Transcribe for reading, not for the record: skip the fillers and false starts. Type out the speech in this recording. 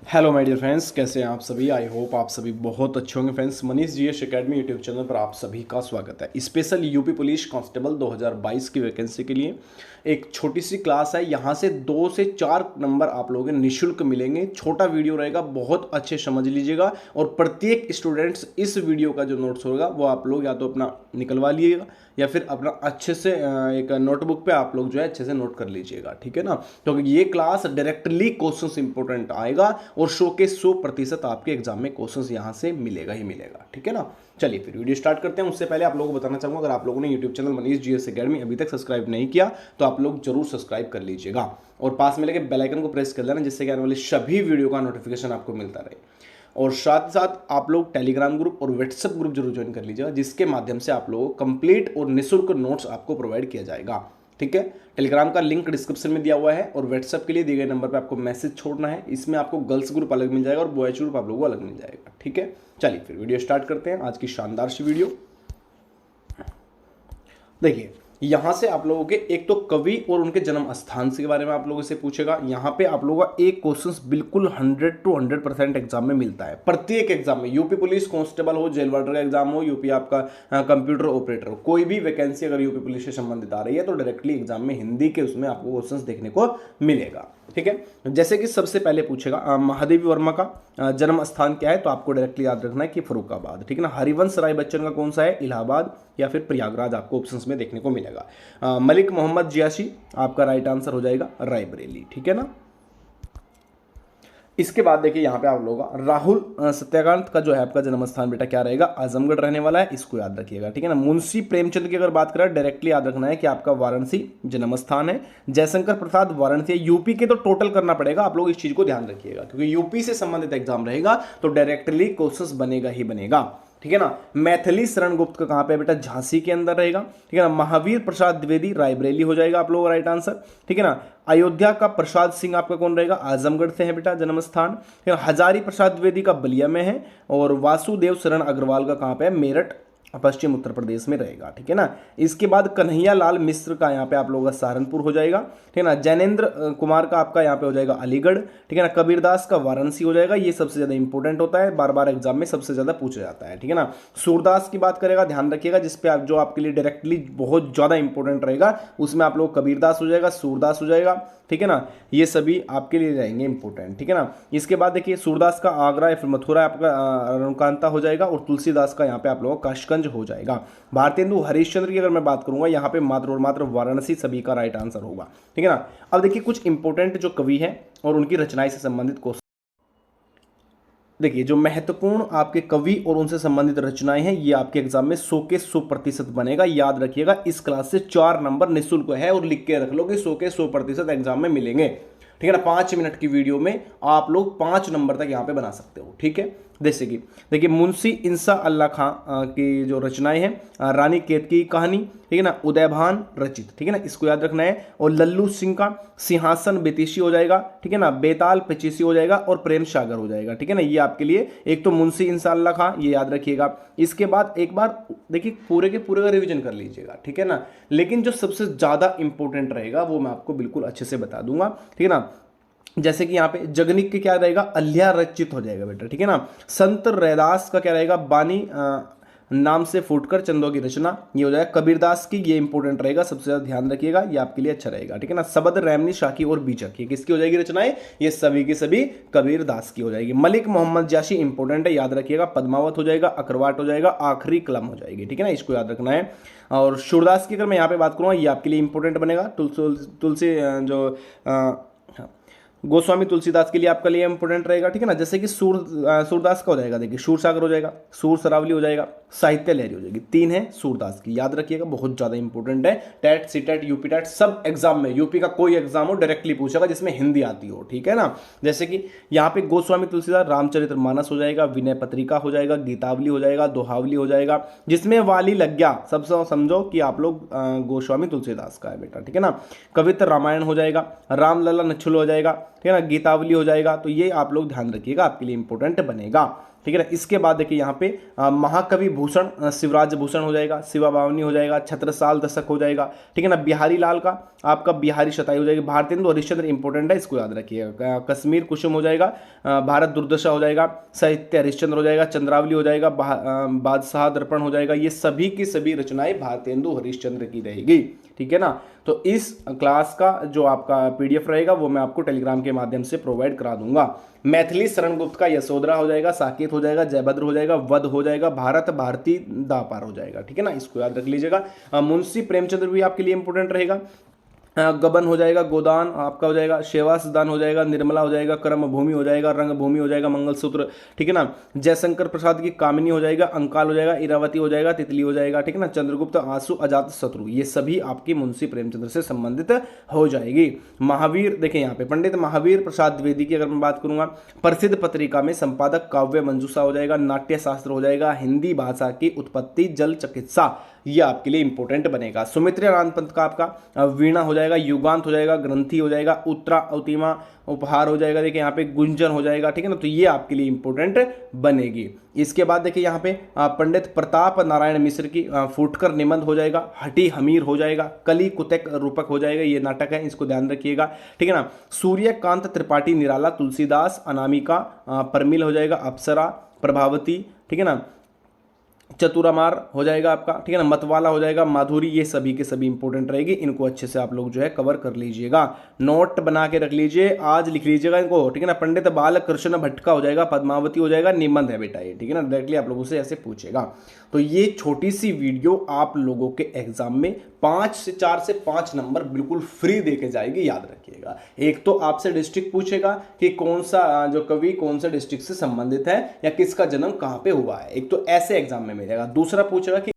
Hello my dear friends, कैसे हैं आप सभी। आई होप आप सभी बहुत अच्छे होंगे। Friends, Manish GS academy YouTube channel पर आप सभी का स्वागत है। स्पेशल यूपी पुलिस कांस्टेबल 2022 की वैकेंसी के लिए एक छोटी सी क्लास है। यहाँ से 2 से 4 नंबर आप लोगों के निःशुल्क मिलेंगे। छोटा वीडियो रहेगा, बहुत अच्छे समझ लीजिएगा। और प्रत्येक स्टूडेंट्स इस वीडियो का जो नोट्स होगा वो आप लोग या तो अपना निकलवा लीजिएगा या फिर अपना अच्छे से एक नोटबुक पे आप लोग जो है अच्छे से नोट कर लीजिएगा, ठीक है ना। क्योंकि ये क्लास डायरेक्टली क्वेश्चंस इंपॉर्टेंट आएगा और 100% आपके एग्जाम में क्वेश्चंस यहाँ से मिलेगा ही मिलेगा, ठीक है ना। चलिए फिर वीडियो स्टार्ट करते हैं। उससे पहले आप लोगों को बताना चाहूंगा, अगर आप लोगों ने YouTube channel Manish GS academy अभी तक सब्सक्राइब नहीं किया तो आप लोग जरूर सब्सक्राइब कर लीजिएगा और पास में लगे बेल आइकन को प्रेस कर लेना, जिससे कि आने वाली सभी वीडियो का नोटिफिकेशन आपको मिलता रहे। और साथ साथ आप लोग टेलीग्राम ग्रुप और व्हाट्सएप ग्रुप जरूर ज्वाइन कर लीजिएगा, जिसके माध्यम से आप लोगों को कंप्लीट और निःशुल्क नोट्स आपको प्रोवाइड किया जाएगा, ठीक है। टेलीग्राम का लिंक डिस्क्रिप्शन में दिया हुआ है और व्हाट्सएप के लिए दिए गए नंबर पे आपको मैसेज छोड़ना है। इसमें आपको गर्ल्स ग्रुप अलग मिल जाएगा और बॉयज ग्रुप आप लोगों को अलग मिल जाएगा, ठीक है। चलिए फिर वीडियो स्टार्ट करते हैं, आज की शानदार सी वीडियो। देखिए, यहां से आप लोगों के एक तो कवि और उनके जन्म स्थान के बारे में आप लोगों से पूछेगा। यहां पे आप लोगों का एक क्वेश्चन बिल्कुल 100 to 100% एग्जाम में मिलता है। प्रत्येक एग्जाम में, यूपी पुलिस कांस्टेबल हो, जेल वार्डर का एग्जाम हो, यूपी आपका कंप्यूटर ऑपरेटर हो, कोई भी वैकेंसी अगर यूपी पुलिस से संबंधित आ रही है तो डायरेक्टली एग्जाम में हिंदी के उसमें आपको क्वेश्चन देखने को मिलेगा, ठीक है। जैसे कि सबसे पहले पूछेगा महादेवी वर्मा का जन्म स्थान क्या है, तो आपको डायरेक्टली याद रखना है कि फरुखाबाद, ठीक है ना। हरिवंश राय बच्चन का कौन सा है, इलाहाबाद या फिर प्रयागराज आपको ऑप्शंस में देखने को मिलेगा। मलिक मोहम्मद जियासी आपका राइट आंसर हो जाएगा रायबरेली, ठीक है ना। इसके बाद देखिए यहाँ पे आप लोगों का राहुल सत्याकांत का जो है आपका जन्म स्थान बेटा क्या रहेगा, आजमगढ़ रहने वाला है, इसको याद रखिएगा, ठीक है ना। मुंशी प्रेमचंद की अगर बात करें डायरेक्टली याद रखना है कि आपका वाराणसी जन्म स्थान है। जयशंकर प्रसाद वाराणसी, यूपी के तो टोटल करना पड़ेगा, आप लोग इस चीज को ध्यान रखिएगा क्योंकि यूपी से संबंधित एग्जाम रहेगा तो डायरेक्टली क्वेश्चन बनेगा ही बनेगा, ठीक है ना। मैथिली शरण गुप्त का कहां पे बेटा, झांसी के अंदर रहेगा, ठीक है ना। महावीर प्रसाद द्विवेदी रायबरेली हो जाएगा आप लोगों का राइट आंसर, ठीक है ना। अयोध्या का प्रसाद सिंह आपका कौन रहेगा, आजमगढ़ से है बेटा जन्म स्थान। हजारी प्रसाद द्विवेदी का बलिया में है और वासुदेव शरण अग्रवाल का कहां पे है, मेरठ पश्चिम उत्तर प्रदेश में रहेगा, ठीक है ना। इसके बाद कन्हैया लाल मिश्र का यहाँ पे आप लोगों का सहारनपुर हो जाएगा, ठीक है ना। जैनेन्द्र कुमार का आपका यहाँ पे हो जाएगा अलीगढ़, ठीक है ना। कबीरदास का वाराणसी हो जाएगा, ये सबसे ज्यादा इंपॉर्टेंट होता है, बार बार एग्जाम में सबसे ज्यादा पूछा जाता है, ठीक है ना। सूरदास की बात करेगा, ध्यान रखिएगा, जिसपे आप जो आपके लिए डायरेक्टली बहुत ज्यादा इंपॉर्टेंट रहेगा उसमें आप लोग कबीरदास हो जाएगा, सूरदास हो जाएगा, ठीक है ना। ये सभी आपके लिए रहेंगे इंपॉर्टेंट, ठीक है ना। इसके बाद देखिए सूरदास का आगरा या फिर मथुरा आपका रणकांता हो जाएगा और तुलसीदास का यहाँ पे आप लोगों का काशगंज हो जाएगा। भारतेंदु हरिश्चंद्र की अगर मैं बात करूंगा यहाँ पे मात्र और मात्र वाराणसी सभी का राइट आंसर होगा, ठीक है ना। अब देखिए कुछ इंपॉर्टेंट जो कवि हैं और उनकी रचनाएं से संबंधित क्वेश्चन। देखिए जो महत्वपूर्ण आपके कवि और उनसे संबंधित रचनाएं हैं ये आपके एग्जाम में 100 के 100% बनेगा। याद रखिएगा इस क्लास से 4 नंबर निःशुल्क है और लिख के रख लो कि 100 के 100% एग्जाम में मिलेंगे, ठीक है ना। 5 मिनट की वीडियो में आप लोग 5 नंबर तक यहाँ पे बना सकते हो, ठीक है। जैसे कि देखिए मुंशी इंसा अल्लाह खां की जो रचनाएं हैं, रानी केतकी की कहानी, ठीक है ना, उदयभान रचित, ठीक है ना, इसको याद रखना है। और लल्लू सिंह का सिंहासन बेतिशी हो जाएगा, ठीक है ना। बेताल पचीसी हो जाएगा और प्रेम सागर हो जाएगा, ठीक है ना। ये आपके लिए एक तो मुंशी इंसा अल्लाह खां, ये याद रखिएगा। इसके बाद एक बार देखिए पूरे के पूरे का रिविजन कर लीजिएगा, ठीक है ना। लेकिन जो सबसे ज्यादा इंपॉर्टेंट रहेगा वो मैं आपको बिल्कुल अच्छे से बता दूंगा, ठीक है ना। जैसे कि यहाँ पे जगनिक के क्या रहेगा, अल्ल्या रचित हो जाएगा बेटा, ठीक है ना। संत रैदास का क्या रहेगा, बानी नाम से फूटकर चंदों की रचना, ये हो जाएगा। कबीरदास की, ये इंपॉर्टेंट रहेगा, सबसे ज्यादा ध्यान रखिएगा, ये आपके लिए अच्छा रहेगा, ठीक है ना। सबद रैमनी शाकी और बीचक, ये किसकी हो जाएगी रचनाएं, ये सभी की सभी कबीरदास की हो जाएगी। मलिक मोहम्मद जाशी इंपॉर्टेंट है, याद रखिएगा। पद्मावत हो जाएगा, अकरवाट हो जाएगा, आखिरी कलम हो जाएगी, ठीक है ना, इसको याद रखना है। और सूरदास की अगर मैं यहाँ पे बात करूँगा ये आपके लिए इंपॉर्टेंट बनेगा। तुलसी जो गोस्वामी तुलसीदास के लिए आपका लिए इंपोर्टेंट रहेगा, ठीक है ना। जैसे कि सूरदास का हो जाएगा, देखिए सूरसागर हो जाएगा, सूर सरावली हो जाएगा, साहित्य लहरी हो जाएगी। 3 है सूरदास की, याद रखिएगा, बहुत ज्यादा इंपॉर्टेंट है। टेट सीटेट यूपी टेट सब एग्जाम में, यूपी का कोई एग्जाम हो डायरेक्टली पूछेगा जिसमें हिंदी आती हो, ठीक है ना। जैसे कि यहाँ पे गोस्वामी तुलसीदास रामचरित्र मानस हो जाएगा, विनय पत्रिका हो जाएगा, गीतावली हो जाएगा, दोहावली हो जाएगा, जिसमें वाली लग गया सब समझो कि आप लोग गोस्वामी तुलसीदास का है बेटा, ठीक है ना। कवित्र रामायण हो जाएगा, रामलला नच्छुल हो जाएगा, ठीक है ना, गीतावली हो जाएगा। तो ये आप लोग ध्यान रखिएगा, आपके लिए इंपॉर्टेंट बनेगा, ठीक है ना। इसके बाद देखिए यहाँ पे महाकवि भूषण शिवराज भूषण हो जाएगा, शिवा बावनी हो जाएगा, छत्रसाल दशक हो जाएगा, ठीक है ना। बिहारी लाल का आपका बिहारी शताई हो जाएगी, भारतेंदु हरिश्चंद्र इंपॉर्टेंट है, इसको याद रखिएगा। कश्मीर कुसुम हो जाएगा, भारत दुर्दशा हो जाएगा, साहित्य हरिश्चंद्र हो जाएगा, चंद्रावली हो जाएगा, बादशाह दर्पण हो जाएगा। ये सभी की सभी रचनाएं भारतेंदु हरिश्चंद्र की रहेगी, ठीक है ना। तो इस क्लास का जो आपका पीडीएफ रहेगा वो मैं आपको टेलीग्राम के माध्यम से प्रोवाइड करा दूंगा। मैथिली शरण गुप्त का यशोधरा हो जाएगा, साकेत हो जाएगा, जयभद्र हो जाएगा, वध हो जाएगा, भारत भारती दापार हो जाएगा, ठीक है ना, इसको याद रख लीजिएगा। मुंशी प्रेमचंद्र भी आपके लिए इंपॉर्टेंट रहेगा। गबन हो जाएगा, गोदान आपका हो जाएगा, शेवास दान हो जाएगा, निर्मला हो जाएगा, कर्म भूमि हो जाएगा, रंग भूमि हो जाएगा, मंगलसूत्र, ठीक है ना। जयशंकर प्रसाद की कामिनी हो जाएगा, अंकाल हो जाएगा, इरावती हो जाएगा, तितली हो जाएगा, ठीक है ना। चंद्रगुप्त, आंसू, अजात शत्रु, ये सभी आपकी मुंशी प्रेमचंद्र से संबंधित हो जाएगी। महावीर देखें यहाँ पे पंडित महावीर प्रसाद द्विवेदी की अगर मैं बात करूंगा, प्रसिद्ध पत्रिका में संपादक, काव्य मंजूषा हो जाएगा, नाट्य शास्त्र हो जाएगा, हिंदी भाषा की उत्पत्ति, जल चिकित्सा, ये आपके लिए इंपॉर्टेंट बनेगा। सुमित्रानंद पंत का आपका वीणा हो जाएगा, युगांत हो जाएगा, ग्रंथि हो जाएगा, उत्तरा उत्तिमा उपहार हो जाएगा, देखिए यहाँ पे गुंजन हो जाएगा, ठीक है ना। तो ये आपके लिए इंपॉर्टेंट बनेगी। इसके बाद देखिए यहाँ पे पंडित प्रताप नारायण मिश्र की फुटकर निबंध हो जाएगा, हटी हमीर हो जाएगा, कली कुतक रूपक हो जाएगा, ये नाटक है, इसको ध्यान रखिएगा, ठीक है ना। सूर्यकांत त्रिपाठी निराला, तुलसीदास, अनामिका, परमिल हो जाएगा, अप्सरा, प्रभावती, ठीक है ना, चतुरामार हो जाएगा आपका, ठीक है ना, मतवाला हो जाएगा, माधुरी, ये सभी के सभी इंपॉर्टेंट रहेगी। इनको अच्छे से आप लोग जो है कवर कर लीजिएगा, नोट बना के रख लीजिए, आज लिख लीजिएगा इनको, ठीक है ना। पंडित बाल कृष्ण भट्ट का हो जाएगा, पद्मावती हो जाएगा, निबंध है बेटा ये, ठीक है ना, डायरेक्टली आप लोगों से ऐसे पूछेगा। तो ये छोटी सी वीडियो आप लोगों के एग्जाम में 4 से 5 नंबर बिल्कुल फ्री देके जाएगी, याद रखिएगा। एक तो आपसे डिस्ट्रिक्ट पूछेगा कि कौन सा जो कवि कौन सा डिस्ट्रिक्ट से संबंधित है या किसका जन्म कहां पे हुआ है, एक तो ऐसे एग्जाम में मिलेगा। दूसरा पूछेगा कि